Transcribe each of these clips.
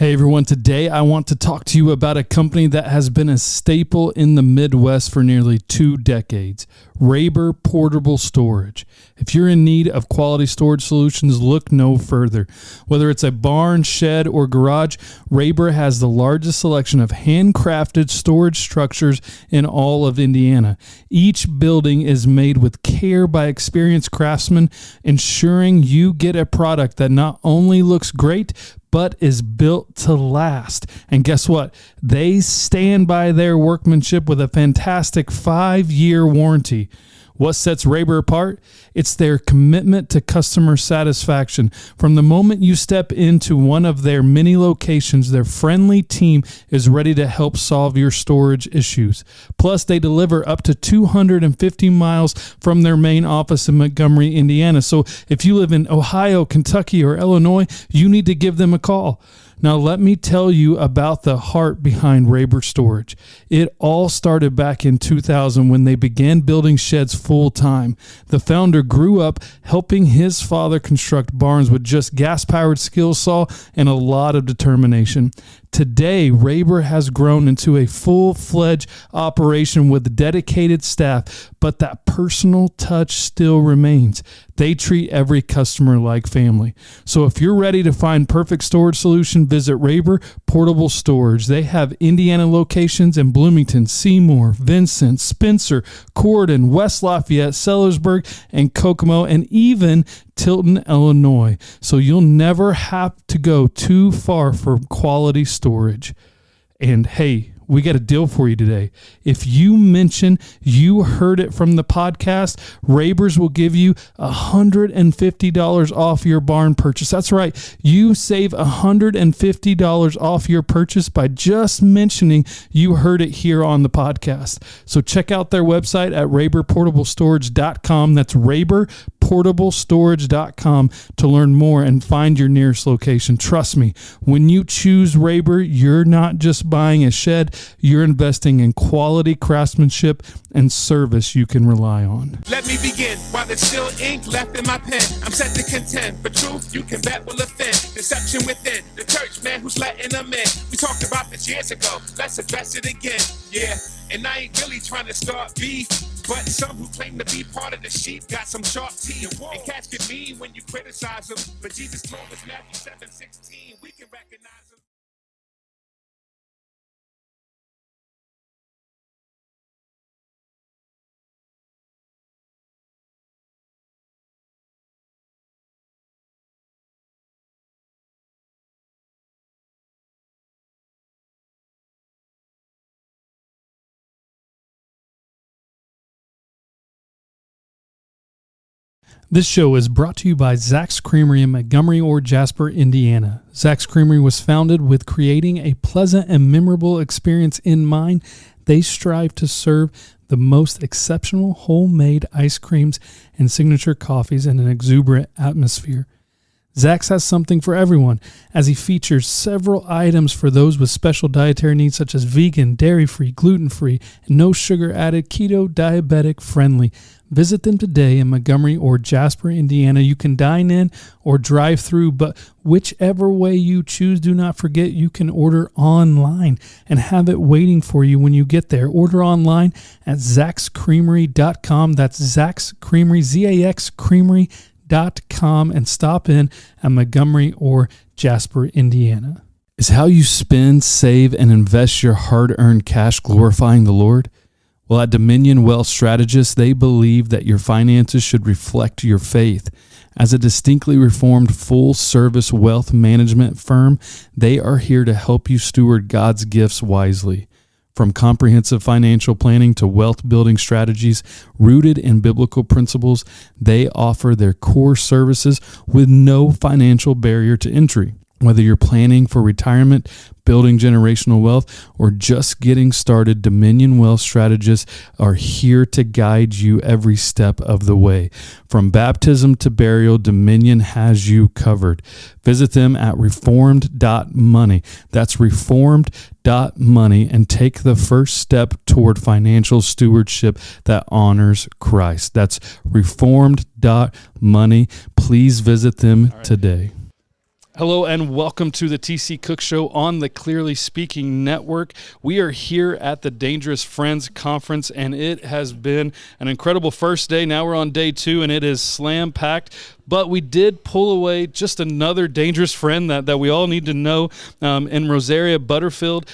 Hey everyone, today I want to talk to you about a company that has been a staple in the Midwest for nearly 2 decades, Raber Portable Storage. If you're in need of quality storage solutions, look no further. Whether it's a barn, shed, or garage, Raber has the largest selection of handcrafted storage structures in all of Indiana. Each building is made with care by experienced craftsmen, ensuring you get a product that not only looks great, but is built to last. And guess what? They stand by their workmanship with a fantastic 5-year warranty. What sets Raber apart? It's their commitment to customer satisfaction. From the moment you step into one of their many locations, their friendly team is ready to help solve your storage issues. Plus, they deliver up to 250 miles from their main office in Montgomery, Indiana. So if you live in Ohio, Kentucky, or Illinois, you need to give them a call. Now, let me tell you about the heart behind Raber Storage. It all started back in 2000 when they began building sheds full-time. The founder grew up helping his father construct barns with just gas-powered skill saw and a lot of determination. Today, Raber has grown into a full-fledged operation with dedicated staff, but that personal touch still remains. They treat every customer like family. So if you're ready to find perfect storage solution, visit Raber Portable Storage. They have Indiana locations in Bloomington, Seymour, Vincent, Spencer, Corydon, West Lafayette, Sellersburg, and Kokomo, and even Tilton, Illinois. So you'll never have to go too far for quality storage. And hey, we got a deal for you today. If you mention you heard it from the podcast, Rabers will give you $150 off your barn purchase. That's right. You save $150 off your purchase by just mentioning you heard it here on the podcast. So check out their website at raberportablestorage.com. That's raberportablestorage.com to learn more and find your nearest location. Trust me, when you choose Raber, you're not just buying a shed, you're investing in quality craftsmanship and service you can rely on. Let me begin. While there's still ink left in my pen, I'm set to contend. For truth, you can bet will offend. Deception within the church, man, who's letting them in. We talked about this years ago. Let's address it again. Yeah, and I ain't really trying to start beef, but some who claim to be part of the sheep got some sharp teeth. And cats get mean when you criticize them. But Jesus told us Matthew 7:16, we can recognize them. This show is brought to you by Zach's Creamery in Montgomery or Jasper, Indiana. Zach's Creamery was founded with creating a pleasant and memorable experience in mind. They strive to serve the most exceptional homemade ice creams and signature coffees in an exuberant atmosphere. Zach's has something for everyone, as he features several items for those with special dietary needs such as vegan, dairy-free, gluten-free, and no sugar-added, keto, diabetic friendly. Visit them today in Montgomery or Jasper, Indiana. You can dine in or drive through, but whichever way you choose, do not forget you can order online and have it waiting for you when you get there. Order online at zaxcreamery.com. That's Zach's Creamery, Z-A-X Creamery.com, and stop in at Montgomery or Jasper, Indiana. Is how you spend, save, and invest your hard-earned cash glorifying the Lord? Well, at Dominion Wealth Strategists, they believe that your finances should reflect your faith. As a distinctly reformed full-service wealth management firm, they are here to help you steward God's gifts wisely. From comprehensive financial planning to wealth-building strategies rooted in biblical principles, they offer their core services with no financial barrier to entry. Whether you're planning for retirement, building generational wealth, or just getting started, Dominion Wealth Strategists are here to guide you every step of the way. From baptism to burial, Dominion has you covered. Visit them at reformed.money. That's reformed.money, and take the first step toward financial stewardship that honors Christ. That's reformed.money. Please visit them today. Hello and welcome to the TC Cook Show on the Clearly Speaking Network. We are here at the Dangerous Friends Conference, and it has been an incredible first day. Now we're on day 2, and it is slam-packed. But we did pull away just another dangerous friend that we all need to know in Rosaria, Butterfield.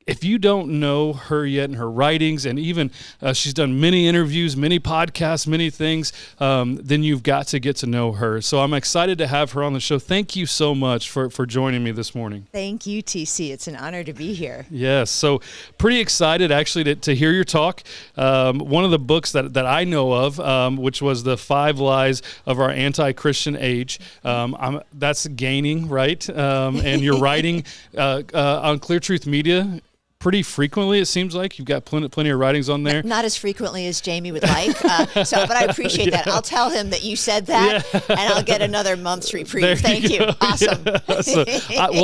If you don't know her yet and her writings, and even she's done many interviews, many podcasts, many things, then you've got to get to know her. So I'm excited to have her on the show. Thank you so much for joining me this morning. Thank you, TC. It's an honor to be here. Yes. So pretty excited actually to hear your talk. One of the books that I know of, which was The 5 Lies of Our Anti-Christian Age. That's gaining, right? And you're writing on Clear Truth Media pretty frequently, it seems like. You've got plenty of writings on there. Not as frequently as Jamie would like, but I appreciate that. I'll tell him that you said that, and I'll get another month's reprieve. Thank you. Awesome. Yeah. So,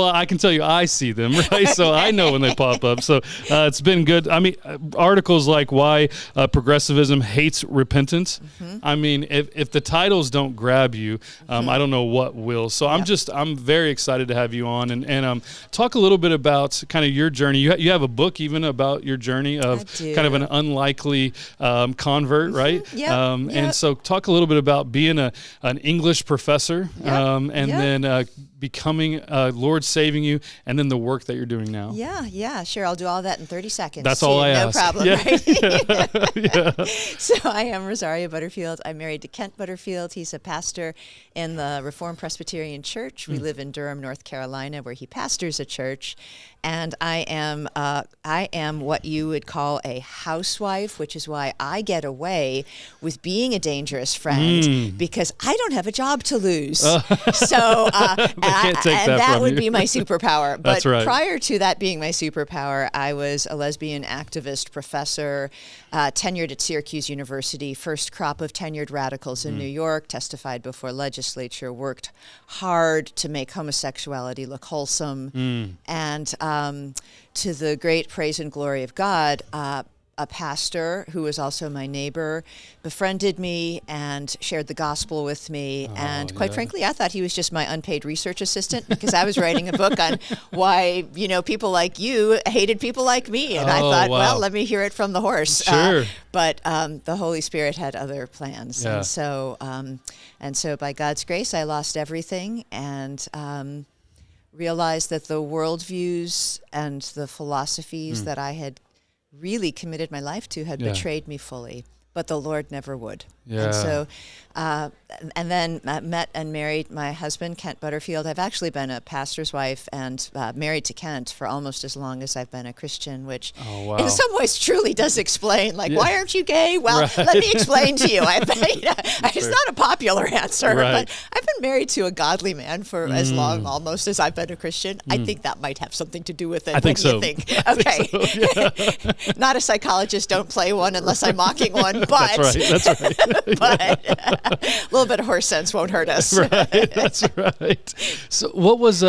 I can tell you I see them, right? So I know when they pop up. So it's been good. I mean, articles like Why Progressivism Hates Repentance. Mm-hmm. I mean, if the titles don't grab you, I don't know what will. So I'm very excited to have you on and talk a little bit about kind of your journey. You have a book even about your journey of kind of an unlikely convert, right? Yeah. And so talk a little bit about being an English professor then becoming Lord saving you, and then the work that you're doing now. Yeah, sure. I'll do all that in 30 seconds. That's all I ask. No problem, right? Yeah. So I am Rosaria Butterfield. I'm married to Kent Butterfield. He's a pastor in the Reformed Presbyterian Church. We live in Durham, North Carolina, where he pastors a church. And I am what you would call a housewife, which is why I get away with being a dangerous friend, because I don't have a job to lose. So that would be my superpower. But That's right. Prior to that being my superpower, I was a lesbian activist professor, tenured at Syracuse University, first crop of tenured radicals in New York, testified before legislature, worked hard to make homosexuality look wholesome, and to the great praise and glory of God, a pastor who was also my neighbor befriended me and shared the gospel with me. And quite frankly, I thought he was just my unpaid research assistant, because I was writing a book on why, people like you hated people like me. And I thought, well, let me hear it from the horse. Sure. But the Holy Spirit had other plans. Yeah. And so by God's grace, I lost everything and realized that the worldviews and the philosophies that I had really committed my life to had betrayed me fully, but the Lord never would. Yeah. And so, and then met and married my husband, Kent Butterfield. I've actually been a pastor's wife and married to Kent for almost as long as I've been a Christian, which in some ways truly does explain, why aren't you gay? Well, let me explain to you. It's not a popular answer, but I've been married to a godly man for as long almost as I've been a Christian. I think that might have something to do with it. I think so. Okay. Not a psychologist, don't play one unless I'm mocking one, but That's right. but a little bit of horse sense won't hurt us. Right, that's right. So what was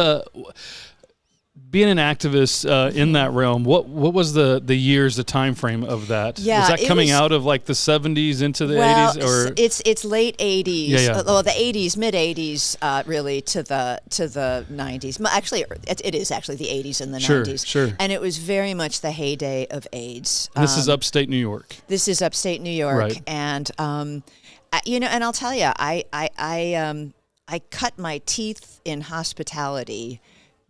being an activist in that realm? What was the years, the time frame of that? Yeah, was that coming out of like the 70s into the 80s, or it's late 80s? Yeah. Well, the 80s, mid 80s, really to the 90s. Actually, it is actually the 80s and the 90s. Sure. And it was very much the heyday of AIDS. This is upstate New York. This is upstate New York, Right. and and I'll tell you, I cut my teeth in hospitality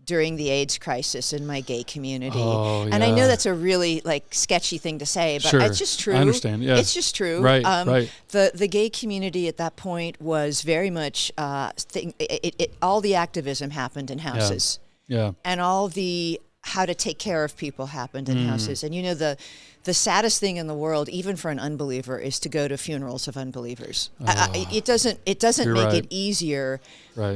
during the AIDS crisis in my gay community. And I know that's a really sketchy thing to say, but it's just true. I understand. Yeah. It's just true. Right. The gay community at that point was very much all the activism happened in houses. Yeah. And all the how to take care of people happened in houses. And the saddest thing in the world, even for an unbeliever, is to go to funerals of unbelievers. It doesn't make it easier,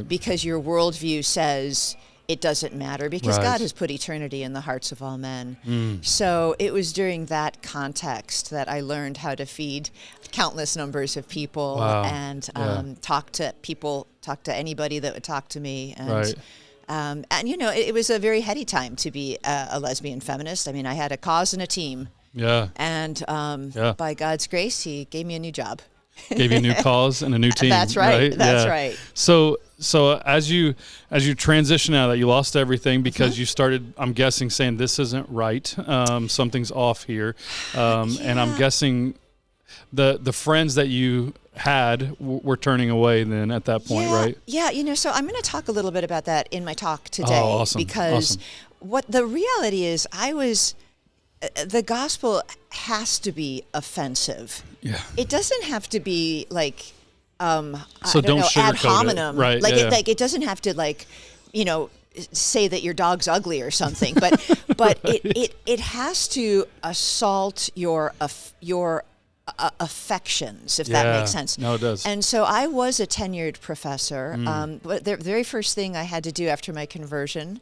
because your worldview says it doesn't matter, because God has put eternity in the hearts of all men. So it was during that context that I learned how to feed countless numbers of people and talk to anybody that would talk to me. And it was a very heady time to be a lesbian feminist. I mean, I had a cause and a team. Yeah. And by God's grace, he gave me a new job. Gave you a new cause and a new team. That's right. That's right. So So as you transition out of that, you lost everything because you started, I'm guessing, saying this isn't right. Something's off here. And I'm guessing the friends that you had were turning away then at that point, right? Yeah, so I'm going to talk a little bit about that in my talk today. Oh, awesome. Because what the reality is, the gospel has to be offensive. Yeah. It doesn't have to be like, don't ad hominem. It. Right. Like it doesn't have to say that your dog's ugly or something, but it has to assault your affections, if that makes sense. No, it does. And so I was a tenured professor. But the very first thing I had to do after my conversion,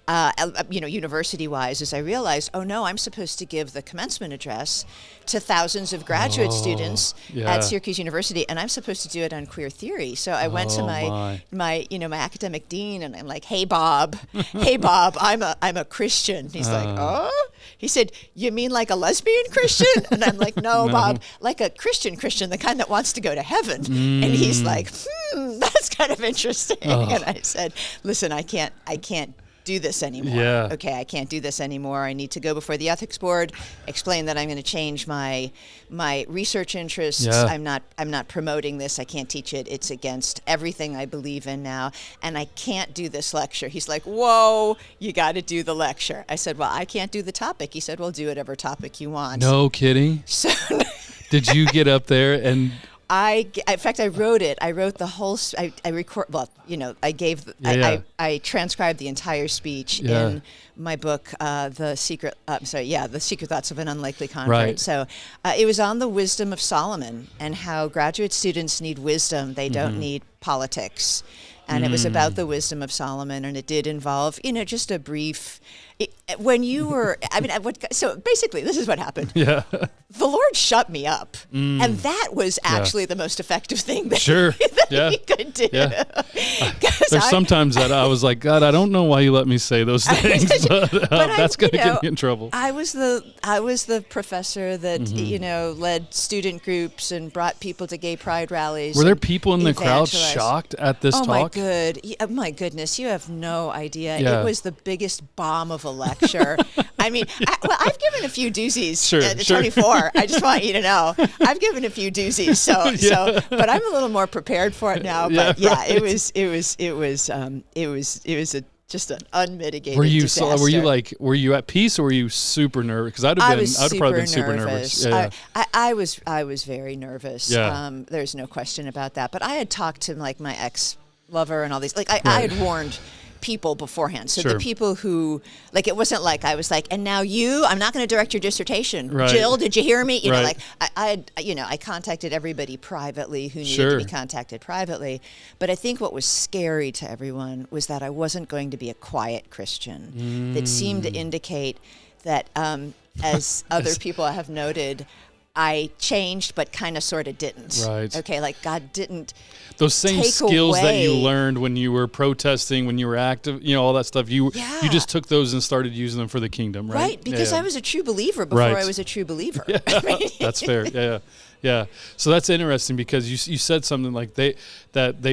university-wise, is I realized, oh no, I'm supposed to give the commencement address to thousands of graduate students at Syracuse University, and I'm supposed to do it on queer theory. So I went to my academic dean, and I'm like, hey Bob, I'm a Christian. He's like, oh? He said, you mean like a lesbian Christian? And I'm like, no, Bob, like a Christian, the kind that wants to go to heaven. And he's like, that's kind of interesting. And I said, listen, I can't do this anymore. Yeah. Okay, I can't do this anymore. I need to go before the ethics board, explain that I'm going to change my research interests. Yeah. I'm not promoting this. I can't teach it. It's against everything I believe in now, and I can't do this lecture. He's like, whoa, you got to do the lecture. I said, well, I can't do the topic. He said, well, do whatever topic you want. No kidding. So did you get up there and? In fact, I wrote it. I wrote the whole. I transcribed the entire speech in my book, The Secret Thoughts of an Unlikely Convert. Right. So it was on the wisdom of Solomon and how graduate students need wisdom. They don't need politics. And it was about the wisdom of Solomon, and it did involve, just a brief. When you were, so basically, this is what happened. Yeah. The Lord shut me up, and that was actually the most effective thing that, he could do. Yeah. There's sometimes that I was like, God, I don't know why you let me say those things, but that's going to get me in trouble. I was the professor that led student groups and brought people to gay pride rallies. Were there people in the crowd shocked at this talk? Oh my goodness, you have no idea. Yeah. It was the biggest bomb of a lecture. I mean, I've given a few doozies at 24. I just want you to know, I've given a few doozies. So, but I'm a little more prepared for it now. But it was just an unmitigated disaster. Were you at peace or were you super nervous? Because I'd have probably been super nervous. Yeah. I was very nervous. Yeah. There's no question about that. But I had talked to my ex-lover and all these. I had warned people beforehand. So the people who, it wasn't like I was like, and now I'm not going to direct your dissertation. Right. Jill, did you hear me? I contacted everybody privately who needed to be contacted privately. But I think what was scary to everyone was that I wasn't going to be a quiet Christian. That seemed to indicate that, as other people have noted, I changed, but kind of sort of didn't. Right. Okay, God didn't. Those same skills that you learned when you were protesting, when you were active, all that stuff. You just took those and started using them for the kingdom, right? Right, because I was a true believer before I was a true believer. Yeah. That's fair. Yeah. So that's interesting because you said something like they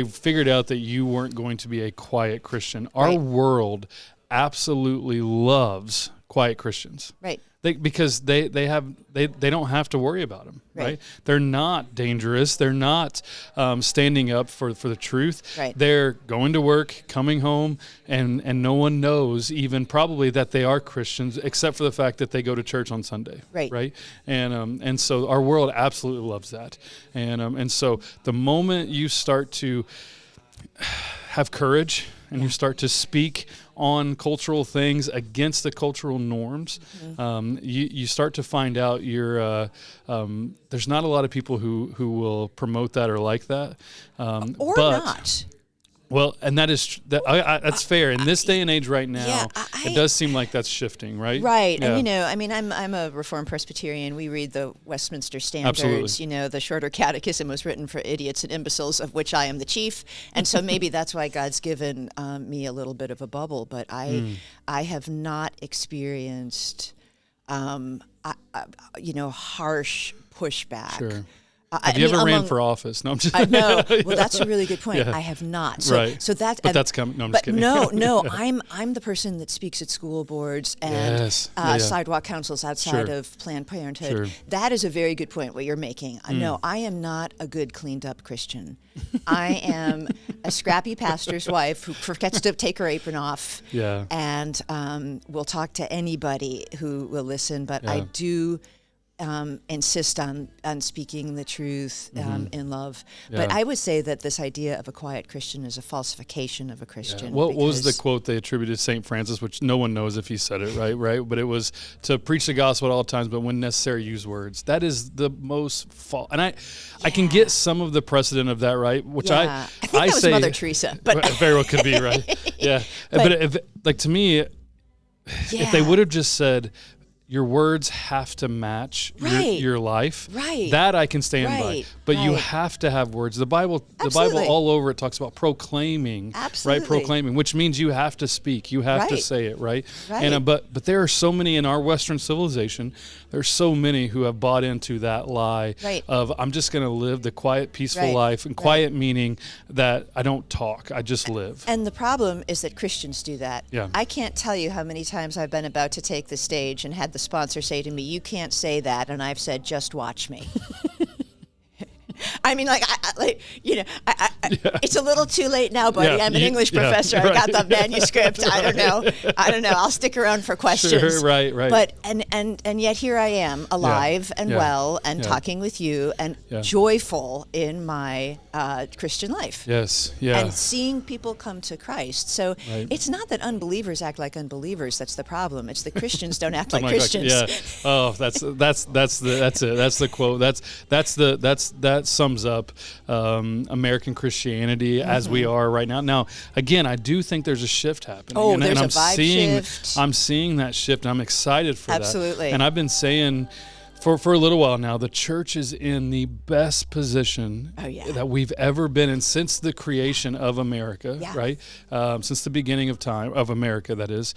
figured out that you weren't going to be a quiet Christian. Our world absolutely loves quiet Christians. Right. Because they don't have to worry about them, right? They're not dangerous. They're not standing up for the truth. Right. They're going to work, coming home, and no one knows even probably that they are Christians except for the fact that they go to church on Sunday. Right. And so our world absolutely loves that. And so the moment you start to have courage and you start to speak on cultural things against the cultural norms, you start to find out there's not a lot of people who will promote that or like that. Or not. Well, and that's fair. In this day and age right now, it does seem like that's shifting, right? Right. Yeah. And, I'm a Reformed Presbyterian. We read the Westminster Standards. Absolutely. The Shorter Catechism was written for idiots and imbeciles, of which I am the chief. And so maybe that's why God's given me a little bit of a bubble. But I have not experienced, harsh pushback. Sure. Have you ever ran for office? No, I'm just. I know. Well, that's a really good point. Yeah. I have not. So, Right. So that. But that's coming. No, I'm just but kidding. no. I'm the person that speaks at school boards and sidewalk councils outside of Planned Parenthood. Sure. That is a very good point. What you're making. No, I am not a good cleaned up Christian. I am a scrappy pastor's wife who forgets to take her apron off. Yeah. And will talk to anybody who will listen. But I do. Insist on speaking the truth in love. But I would say that this idea of a quiet Christian is a falsification of a Christian. Yeah. What was the quote they attributed to St. Francis, which no one knows if he said it, right? But it was to preach the gospel at all times, but when necessary, use words. That is the most and I can get some of the precedent of that, right? Which I think that was Mother Teresa. But very well could be, right? Yeah. But if, like, to me, if they would have just said, your words have to match your life. Right. That I can stand by. But you have to have words. The Bible all over it talks about proclaiming. Absolutely. Right? Proclaiming, which means you have to speak. You have to say it, right? And but there are so many in our Western civilization, there's so many who have bought into that lie of I'm just going to live the quiet, peaceful life. And quiet meaning that I don't talk, I just live. And the problem is that Christians do that. Yeah. I can't tell you how many times I've been about to take the stage and had the sponsor say to me, "You can't say that," and I've said, "Just watch me." I mean, it's a little too late now, buddy. I'm an English professor. I got the manuscript. I don't know. I'll stick around for questions. Sure, right. But and yet here I am, alive and well, and talking with you, and joyful in my Christian life. Yes, yeah. And seeing people come to Christ. So it's not that unbelievers act like unbelievers. That's the problem. It's that Christians don't act like Christians. Yeah. Oh, that's it. That's the quote. That sums up American Christianity as we are right now. Now, again, I do think there's a shift happening. Oh, there's a vibe shift. I'm seeing that shift. And I'm excited for that. Absolutely. And I've been saying for a little while now, the church is in the best position that we've ever been in since the creation of America, right? Since the beginning of time, of America, that is,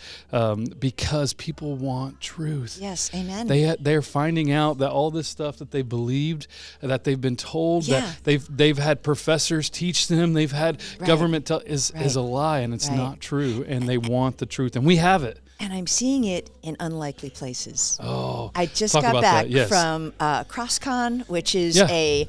because people want truth. Yes, amen. They're finding out that all this stuff that they believed, that they've been told, that they've had professors teach them, they've had government tell is a lie, and it's not true, and they want the truth, and we have it. And I'm seeing it in unlikely places. Oh, I just got back from CrossCon, which is I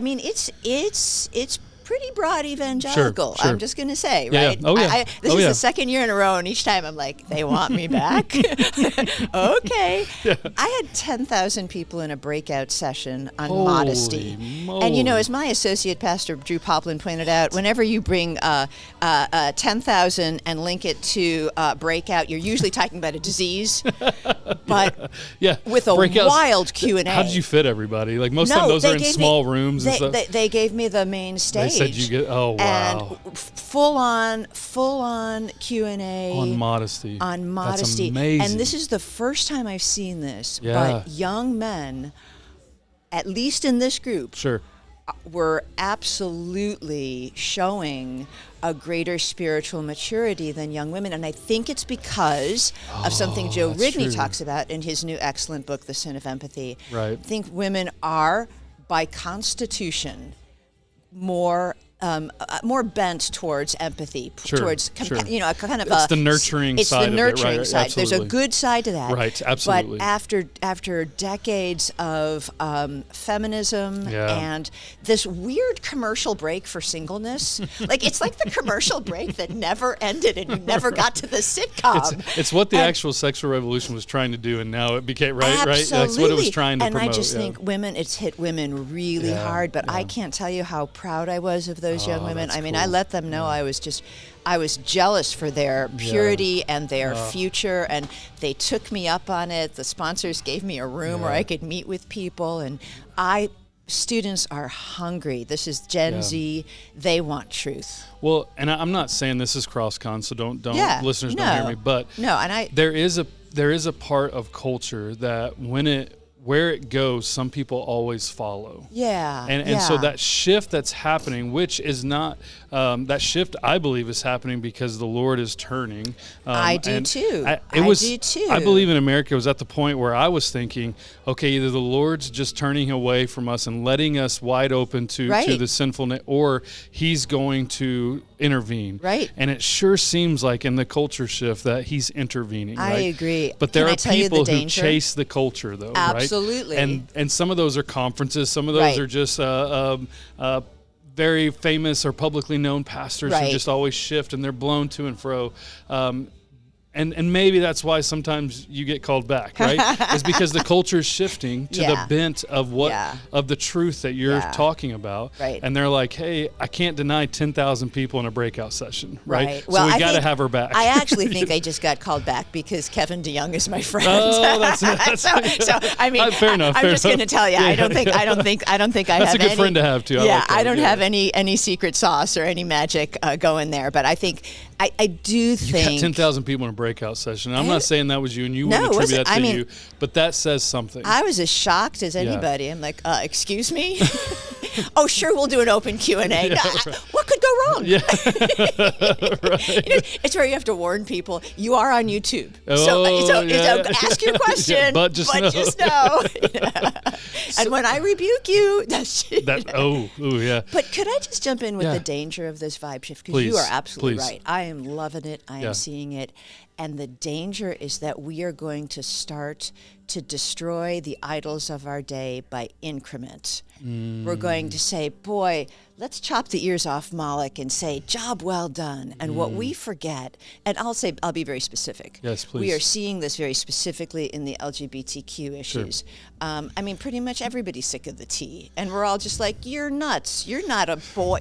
mean, it's pretty broad evangelical. Sure. I'm just going to say, yeah, right? Yeah. Oh, yeah. This is the second year in a row, and each time I'm like, they want me back? Okay. Yeah. I had 10,000 people in a breakout session on modesty. Moly. And, as my associate pastor, Drew Poplin, pointed out, whenever you bring 10,000 and link it to breakout, you're usually talking about a disease. But with a wild Q&A. How did you fit everybody? Like most of them, those are in small rooms and stuff. They gave me the main stage. They said you get, wow. And full on Q&A. On modesty. That's amazing. And this is the first time I've seen this. Yeah. But young men, at least in this group, were absolutely showing a greater spiritual maturity than young women. And I think it's because of something Joe Rigney talks about in his new excellent book, The Sin of Empathy. Right. I think women are, by constitution, more bent towards empathy, towards a kind of it's the nurturing it's side the nurturing of it, right? side. Absolutely. There's a good side to that, right? Absolutely. But after decades of feminism and this weird commercial break for singleness, it's like the commercial break that never ended and you never got to the sitcom. It's what the actual sexual revolution was trying to do, and now it became right. Absolutely. That's what it was trying to promote. And I just think it's hit women really hard. But I can't tell you how proud I was of those young women. I mean, I let them know I was jealous for their purity and their future, and they took me up on it. The sponsors gave me a room where I could meet with people, and students are hungry. This is Gen Z. They want truth. Well, and I'm not saying this is CrossCon, so don't listeners don't hear me, but there is a part of culture that when it where it goes, some people always follow. Yeah. And so that shift that's happening, which is not, that shift I believe is happening because the Lord is turning. I do too. I believe in America was at the point where I was thinking, okay, either the Lord's just turning away from us and letting us wide open to the sinfulness, or he's going to intervene. Right. And it sure seems like in the culture shift that he's intervening. I agree. But there are people who chase the culture, though. Absolutely. Right? And some of those are conferences. Some of those are just very famous or publicly known pastors who just always shift, and they're blown to and fro. And maybe that's why sometimes you get called back, right? It's because the culture is shifting to the bent of of the truth that you're talking about. Right. And they're like, hey, I can't deny 10,000 people in a breakout session, right? Well, so we got to have her back. I actually think I just got called back because Kevin DeYoung is my friend. Oh, that's so I mean, fair enough. I'm just going to tell you, I don't think I have that's a good friend to have too. Yeah, I don't have any secret sauce or any magic going there, but I think I do think you got 10,000 people in a breakout session. I'm not saying that was you, and you wouldn't attribute that to you, but that says something. I was as shocked as anybody. I'm like, excuse me? Oh, sure, we'll do an open Q&A. What could go wrong? Yeah. It's where you have to warn people, you are on YouTube. So ask your question, but just know. And when I rebuke you, But could I just jump in with the danger of this vibe shift? Because you are absolutely right. I am loving it. I am seeing it. And the danger is that we are going to start to destroy the idols of our day by increment. We're going to say, boy, let's chop the ears off Moloch and say, job well done. And what we forget, and I'll be very specific. Yes, please. We are seeing this very specifically in the LGBTQ issues. Sure. I mean, pretty much everybody's sick of the T. And we're all just like, you're nuts. You're not a boy.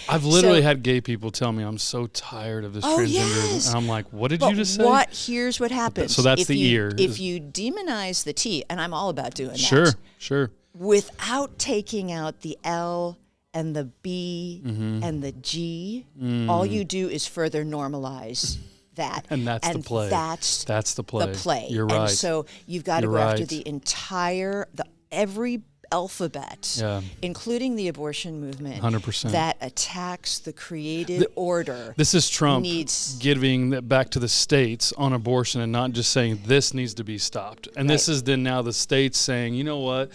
I've literally had gay people tell me, I'm so tired of this transgender. Yes. And I'm like, what did you just say? Here's what happens. So that's the ear. If you demonize the T, and I'm all about doing that. Sure. Without taking out the L and the B and the G, all you do is further normalize that. And that's the play. That's the play. The play. You're right. And so you've got to go after the entire, every alphabet, including the abortion movement, 100%. that attacks the created order. This is Trump giving that back to the states on abortion and not just saying this needs to be stopped. And this is then now the states saying, you know what,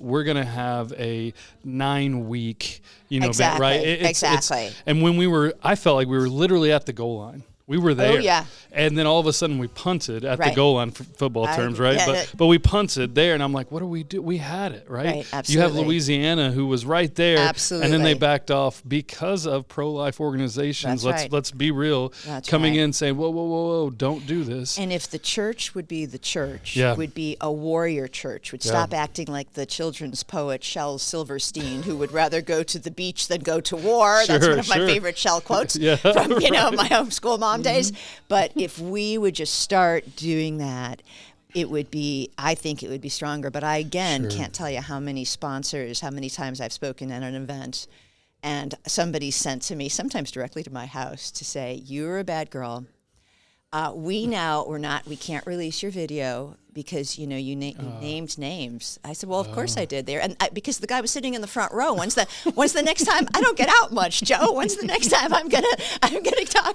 we're going to have a 9-week, exactly. right? Exactly. And when I felt like we were literally at the goal line. We were there. Oh, yeah. And then all of a sudden we punted at the goal line for football terms, right? Yeah, but we punted there, and I'm like, what do we do? We had it, right? Absolutely. You have Louisiana who was right there. Absolutely. And then they backed off because of pro-life organizations. Let's be real. Coming in saying, whoa, don't do this. And if the church would be the church, would be a warrior church, would stop acting like the children's poet Shel Silverstein, who would rather go to the beach than go to war. That's one of my favorite Shel quotes from my homeschool mom days. But if we would just start doing that, I think it would be stronger. But I, again, can't tell you how many sponsors, how many times I've spoken at an event, and somebody sent to me, sometimes directly to my house, to say, you're a bad girl. We can't release your video because, you named names. I said, well, of course I did there. And because the guy was sitting in the front row. When's the next time? I don't get out much, Joe. When's the next time I'm gonna talk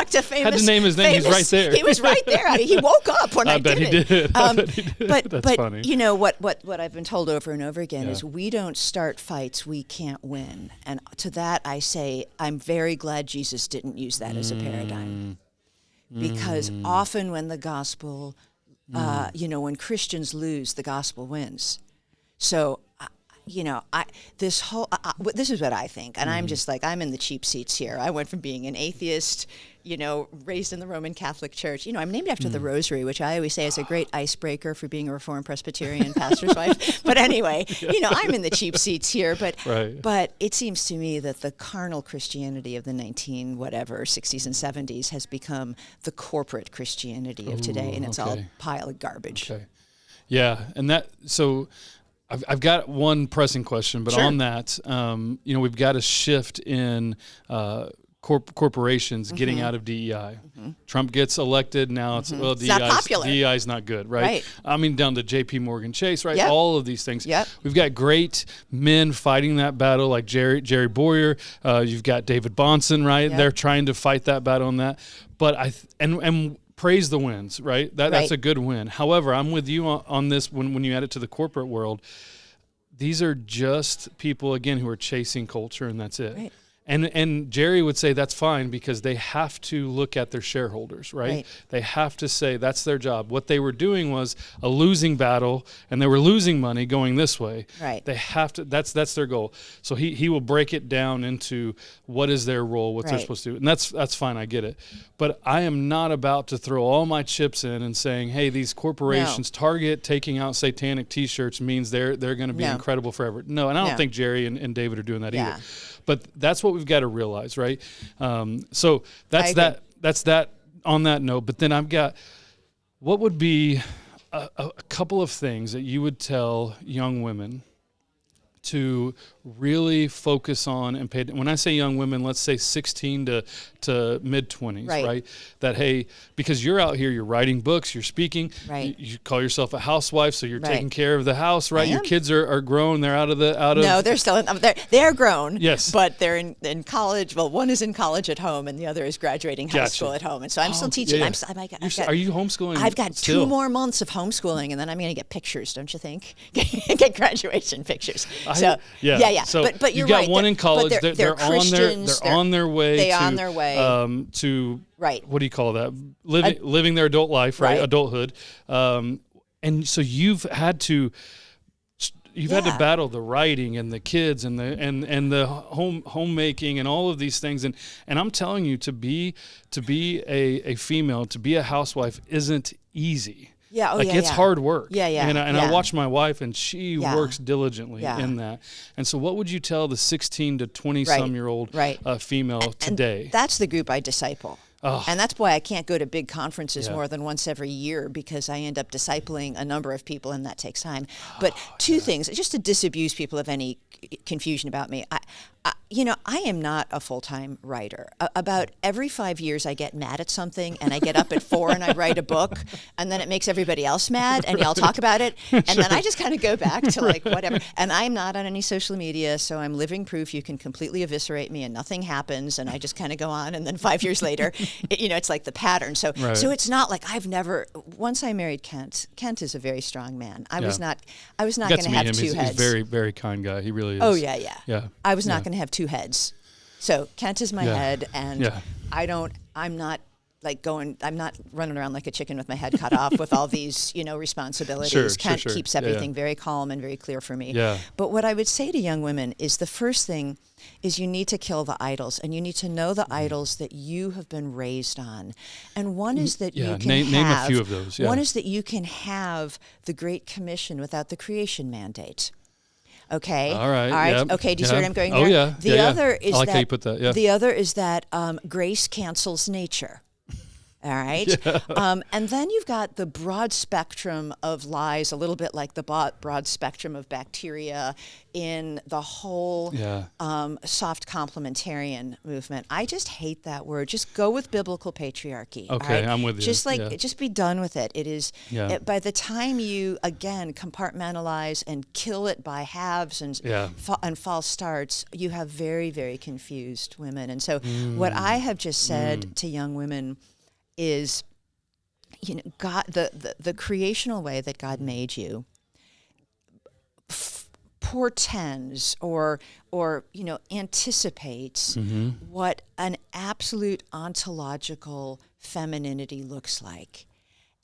to famous? Had to name his name. He's right there. He was right there. He woke up when I bet did he it. Did. That's but funny. What I've been told over and over again is we don't start fights we can't win. And to that I say, I'm very glad Jesus didn't use that as a paradigm. Because often when the gospel, when Christians lose, the gospel wins. So, this is what I think. And I'm just like, I'm in the cheap seats here. I went from being an atheist, raised in the Roman Catholic Church. I'm named after the Rosary, which I always say is a great icebreaker for being a Reformed Presbyterian pastor's wife. But anyway, I'm in the cheap seats here. But it seems to me that the carnal Christianity of the 60s and 70s has become the corporate Christianity of today, and it's all a pile of garbage. Okay. Yeah, and so I've got one pressing question, but on that, we've got a shift in corporations getting out of DEI. Trump gets elected. Now it's, well, It's not popular. DEI is not good, right? I mean, down to J.P. Morgan Chase, right? Yep. All of these things. Yep. We've got great men fighting that battle, like Jerry Boyer. You've got David Bonson, right? Yep. They're trying to fight that battle on that. But and praise the wins, right? That's a good win. However, I'm with you on this when you add it to the corporate world. These are just people, again, who are chasing culture, and that's it. Right. And Jerry would say that's fine because they have to look at their shareholders, right? They have to say that's their job. What they were doing was a losing battle, and they were losing money going this way. Right. They have to. That's their goal. So he will break it down into what is their role, what they're supposed to do, and that's fine. I get it. But I am not about to throw all my chips in and saying, hey, these corporations, Target taking out satanic T-shirts means they're going to be incredible forever. No, and I don't think Jerry and David are doing that either. But that's what we've got to realize, right? So that's that on that note. But then I've got, what would be a couple of things that you would tell young women to really focus on and pay. When I say young women, let's say 16 to mid 20s, right? That, hey, because you're out here, you're writing books, you're speaking, you call yourself a housewife, so you're taking care of the house, right? Your kids are grown, they're out of. No, they're still they're grown. Yes, but they're in college. Well, one is in college at home, and the other is graduating high school at home, and so I'm still teaching. Are you homeschooling? I've got still? 2 more months of homeschooling, and then I'm going to get pictures, don't you think? Get graduation pictures. So yeah. So but you're you've got right. one in college. They're Christians. They're on their way. They're on their way to what do you call that? Living their adult life, right? Adulthood. And so you've had to battle the writing and the kids and the homemaking and all of these things. And I'm telling you, to be a female, to be a housewife isn't easy. It's hard work. And I watch my wife, and she works diligently in that. And so what would you tell the 16 to 20-some-year-old female today? And that's the group I disciple. And that's why I can't go to big conferences more than once every year, because I end up discipling a number of people, and that takes time. But 2 things, just to disabuse people of any confusion about me. I am not a full-time writer. About every 5 years, I get mad at something, and I get up at 4 and I write a book, and then it makes everybody else mad, and y'all talk about it, and then I just kind of go back to whatever. And I'm not on any social media, so I'm living proof you can completely eviscerate me and nothing happens, and I just kind of go on, and then 5 years later, it's like the pattern. So it's not like I've never. Once I married Kent. Kent is a very strong man. I was not going to have 2 heads. He's a very, very kind guy. He really is. Oh yeah. I was not going to have 2 heads. So Kent is my head, and I'm not running around like a chicken with my head cut off with all these, responsibilities. Kent keeps everything very calm and very clear for me. But what I would say to young women is, the first thing is you need to kill the idols, and you need to know the idols that you have been raised on. And one is that you can name a few of those. One is that you can have the Great Commission without the creation mandate. Okay. All right. Yep. Okay. Do you see where I'm going there? Oh yeah. The other is I like how you put that. Yeah. The other is that grace cancels nature. All right. And then you've got the broad spectrum of lies, a little bit like the broad spectrum of bacteria in the whole soft complementarian movement. I just hate that word. Just go with biblical patriarchy. Okay, right? I'm with you. Just be done with it. It is by the time you again compartmentalize and kill it by halves and false starts, you have very, very confused women. And so what I have just said to young women is, God, the creational way that God made you portends or anticipates what an absolute ontological femininity looks like.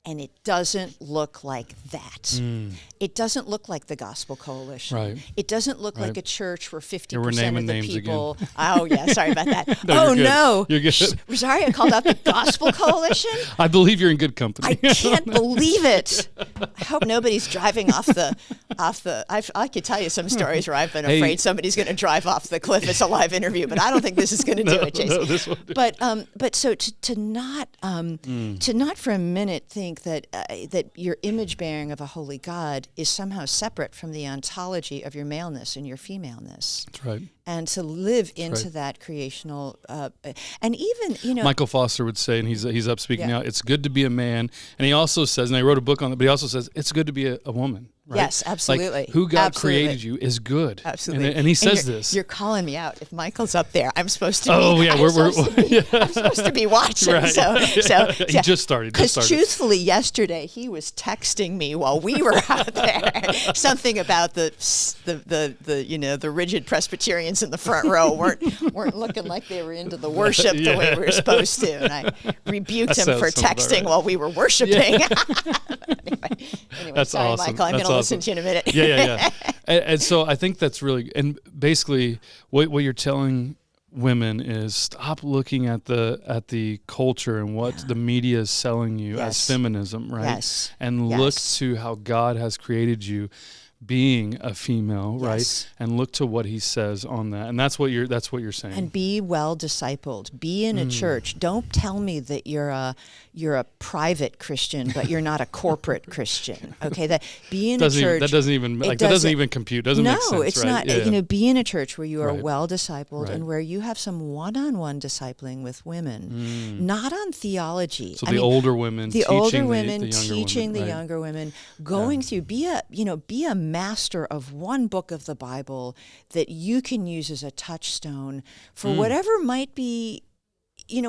And it doesn't look like that. It doesn't look like the Gospel Coalition. Right. It doesn't look like a church where 50% of the people. Again. Oh yeah, sorry about that. No, no, you're good. Rosaria called out the Gospel Coalition. I believe you're in good company. I can't believe it. I hope nobody's driving off the. I could tell you some stories where I've been afraid somebody's going to drive off the cliff. It's a live interview, but I don't think this is going to do it, Jason. No, this won't do. But so to not for a minute think that your image bearing of a holy God is somehow separate from the ontology of your maleness and your femaleness. That's right. and to live into that creational, and even, Michael Foster would say, and he's up speaking now, it's good to be a man. And he also says, and I wrote a book on it, but he also says it's good to be a woman. Right? Yes, absolutely. Like, who God created you is good. Absolutely. And he says this. You're calling me out. If Michael's up there, I'm supposed to be. Oh, yeah. I'm supposed to be watching. Right. So He just started. Because truthfully, yesterday he was texting me while we were out there something about the rigid Presbyterians in the front row weren't looking like they were into the worship the way we were supposed to, and I rebuked him for texting while we were worshiping. Anyway, that's sorry, awesome. Michael. I'm going to listen to you in a minute. Yeah. And so I think that's really, and basically what you're telling women is stop looking at the culture and what the media is selling you as feminism, right? Yes. And look to how God has created you being a female, right? And look to what he says on that. And that's what you're saying. And be well discipled. Be in a church. Don't tell me that you're a private Christian, but you're not a corporate Christian. Okay? That be in a church. That doesn't even compute. Doesn't make sense. No, it's right? not. Be in a church where you are well discipled and where you have some one-on-one discipling with women, not on theology. So older women teaching the younger women, going through. Be a master of one book of the Bible that you can use as a touchstone for whatever might be, be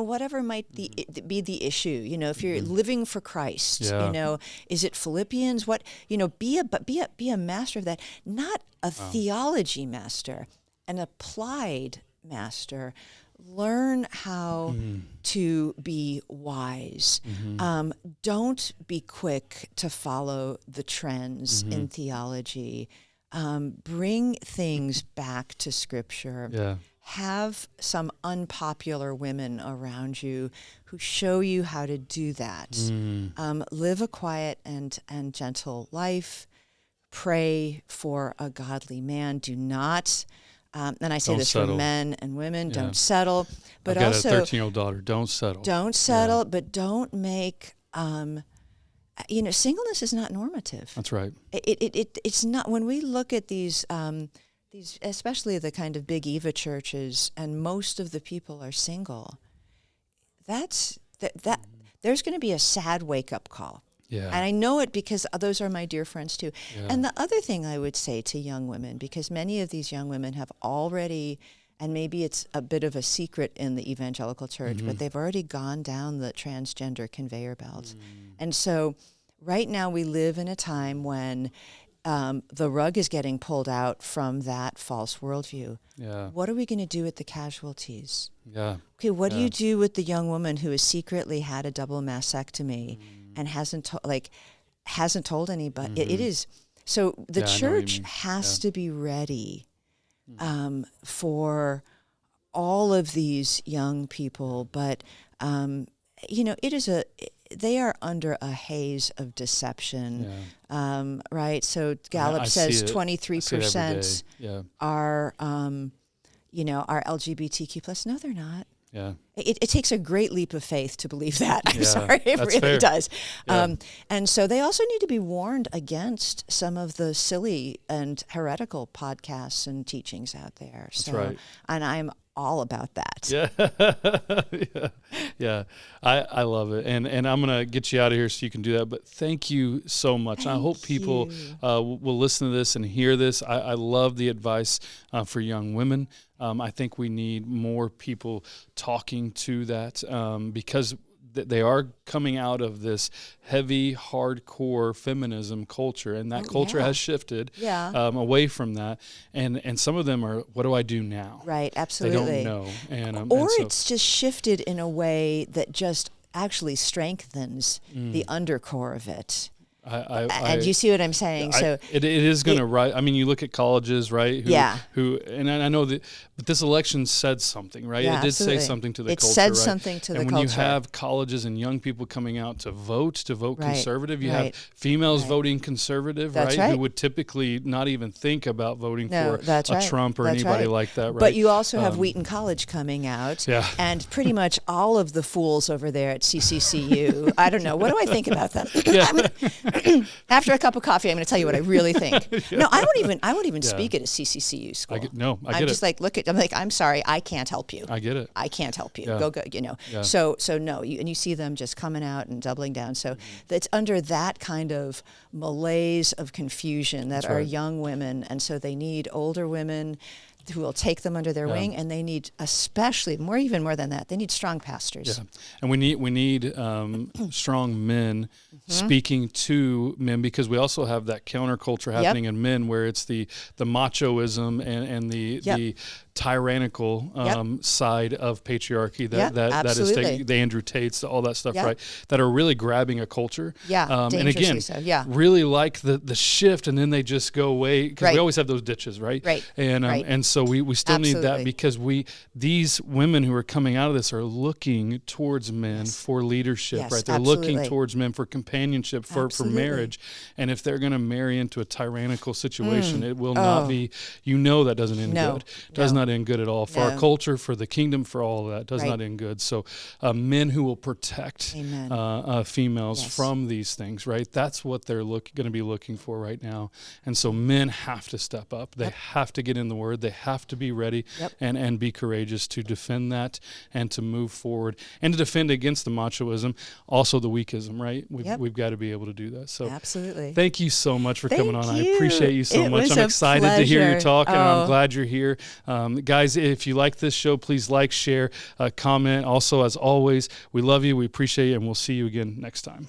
the issue. If you're living for Christ, is it Philippians? Be a master of that, not a theology master, an applied master. Learn how to be wise. Don't be quick to follow the trends in theology. Bring things back to Scripture. Yeah. Have some unpopular women around you who show you how to do that. Live a quiet and gentle life. Pray for a godly man. Do not... and I say this for men and women, don't settle. But I've got also, a 13-year-old daughter. Don't settle. Don't settle, but don't make, singleness is not normative. That's right. It's not. When we look at these, especially the kind of big Eva churches, and most of the people are single, that there's going to be a sad wake-up call. Yeah. And I know it because those are my dear friends too. Yeah. And the other thing I would say to young women, because many of these young women have already, and maybe it's a bit of a secret in the evangelical church, but they've already gone down the transgender conveyor belt. And so right now we live in a time when the rug is getting pulled out from that false worldview. Yeah. What are we going to do with the casualties? Yeah. Okay, what do you do with the young woman who has secretly had a double mastectomy and hasn't told anybody? It is so the church has to be ready for all of these young people, but they are under a haze of deception, right? So Gallup says 23% are LGBTQ plus. No, they're not. Yeah. It takes a great leap of faith to believe that. I'm sorry, it really does. Yeah. And so they also need to be warned against some of the silly and heretical podcasts and teachings out there. That's right. And I'm all about that. Yeah. I love it. And I'm going to get you out of here so you can do that. But thank you so much. I hope people will listen to this and hear this. I love the advice for young women. I think we need more people talking to that because they are coming out of this heavy, hardcore feminism culture, and that culture has shifted away from that. And some of them are, what do I do now? Right, absolutely. They don't know. It's just shifted in a way that just actually strengthens the undercore of it. And you see what I'm saying? So it is going to rise. I mean, you look at colleges, right? Who and I know that, but this election said something, right? Yeah, it did absolutely. say something to the culture. It said right? something to the culture. And when you have colleges and young people coming out to vote conservative, you have females voting conservative, right? Who would typically not even think about voting for a Trump or anybody like that, right? But you also have Wheaton College coming out, and pretty much all of the fools over there at CCCU. I don't know. What do I think about them? After a cup of coffee, I'm going to tell you what I really think. No, I won't even speak at a CCCU school. I get I'm just like, I'm like, I'm sorry, I can't help you. I get it. I can't help you. Yeah. Go, you know. Yeah. So no, and you see them just coming out and doubling down. So it's under that kind of malaise of confusion that are young women, and so they need older women who will take them under their wing, and they need, especially even more than that, they need strong pastors. Yeah, and we need strong men speaking to men, because we also have that counterculture happening in men, where it's the machoism and the tyrannical side of patriarchy that is taking the Andrew Tates, all that stuff, right? That are really grabbing a culture. Yeah, and again, really like the shift, and then they just go away, because we always have those ditches, right? Right. And so we still need that, because these women who are coming out of this are looking towards men for leadership, right? They're looking towards men for companionship, for marriage. And if they're going to marry into a tyrannical situation, it will not be, that doesn't end good. Does not end good at all. For our culture, for the kingdom, for all of that, does not end good. So men who will protect females from these things, right? That's what they're going to be looking for right now. And so men have to step up. They have to get in the word. They have to be ready and be courageous to defend that and to move forward and to defend against the machoism, also the weakism, right? We've got to be able to do that. So absolutely. Thank you so much for coming on. You. I appreciate you so much. I'm excited to hear your talk, and I'm glad you're here. Guys, if you like this show, please like, share, comment. Also, as always, we love you, we appreciate you, and we'll see you again next time.